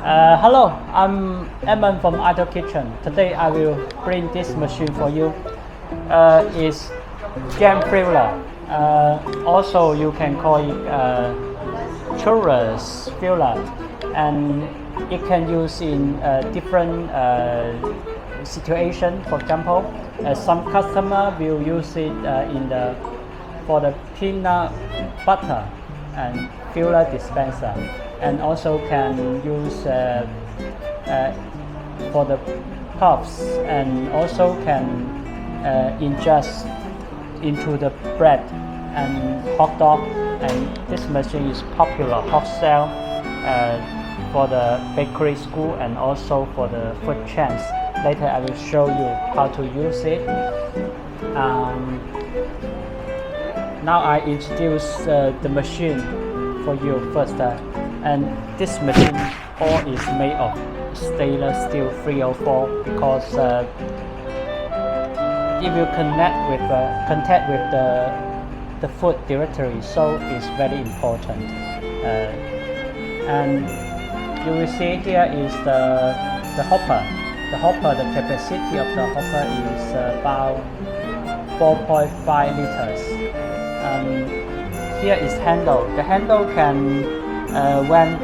Hello, I'm Eman from ITOP. Today I will bring this machine for you. It's jam filler. Also you can call it Churros filler, and it can use in different situation. For example, some customer will use it for the peanut butter and filler dispenser, and also can use for the puffs, and also can ingest into the bread and hot dog. And this machine is popular hot sale for the bakery school and also for the food chains. Later I will show you how to use it. Now I introduce the machine for you first, and this machine all is made of stainless steel 304, because it will connect with the food directory, so it's very important. And you will see here is the hopper. The capacity of the hopper is about 4.5 liters. Here is handle. The handle can when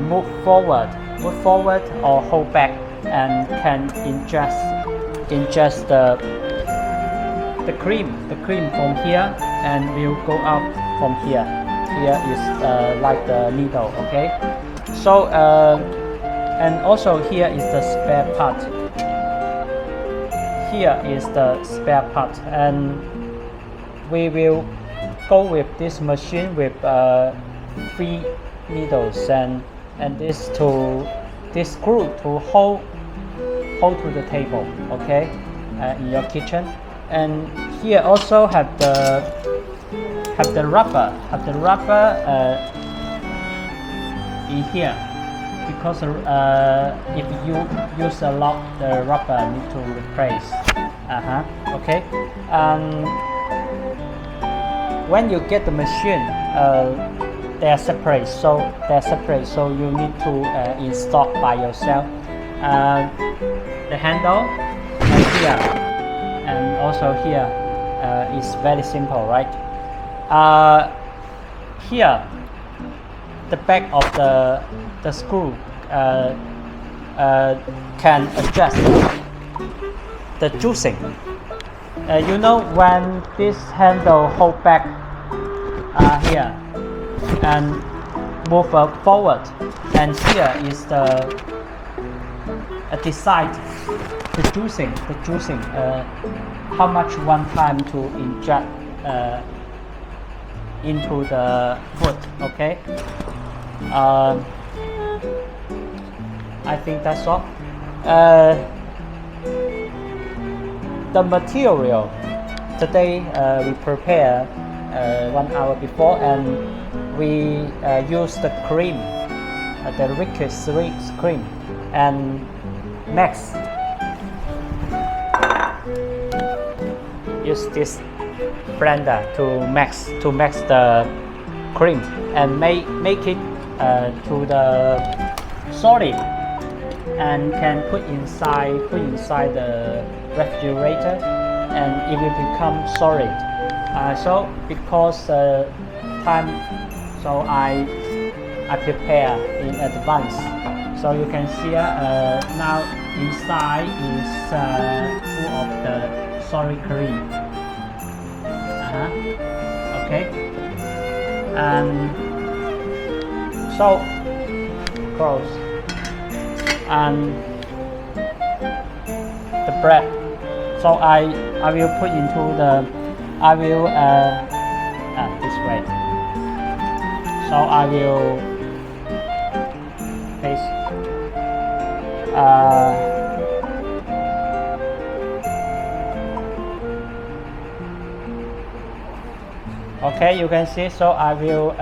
move forward or hold back, and can ingest the cream from here, and will go out from here. Here is like the needle. Okay, so and also here is the spare part. Here is the spare part, and we will go with this machine with 3 needles and this screw to hold to the table. Okay, in your kitchen. And here also have the rubber in here, because if you use a lot, the rubber need to replace. Okay. When you get the machine, they are separate, so you need to install by yourself. The handle here, and also here is very simple, right? Here the back of the screw can adjust the juicing. You know, when this handle hold back here and move forward, and here is decide the juicing how much one time to inject into the food. Okay, I think that's all. The material today we prepare 1 hour before, and we use the cream, the richest cream, and next use this blender to mix the cream and make it to the solid, and can put inside the refrigerator, and it will become solid. So because time, so I prepare in advance. So you can see now inside is full of the solid cream. Okay, and so close, and the bread. So I will put into this way. So I will place okay, you can see. So I will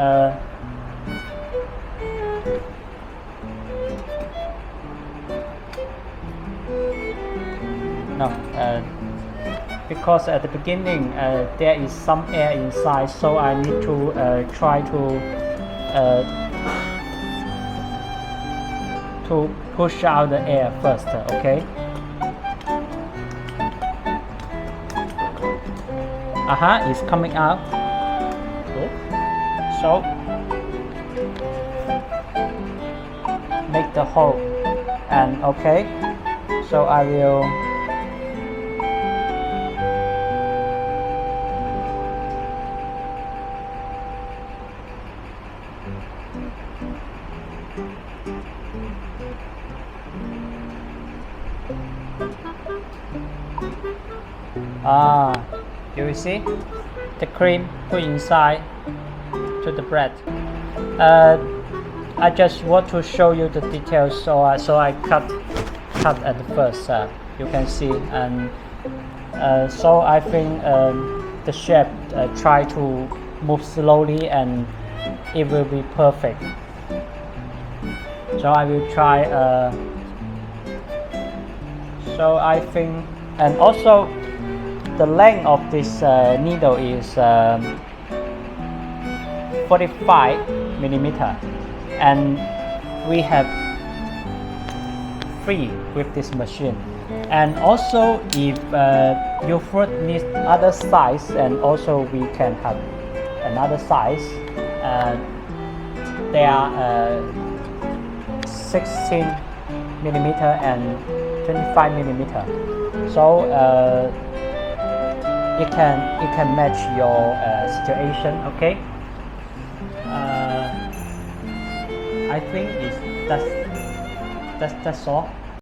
because at the beginning there is some air inside, so I need to try to to push out the air first, okay? It's coming out. Good. So make the hole, and okay, so I will you will see the cream put inside to the bread. I just want to show you the details, so I cut at the first, you can see, and so I think the chef try to move slowly and it will be perfect. So I will try. So I think, and also the length of this needle is 45 millimeter, and we have free with this machine. And also, if your fruit needs other size, and also we can have another size. They are 16 millimeter and 25 millimeter. So it can match your situation. Okay. I think that's all.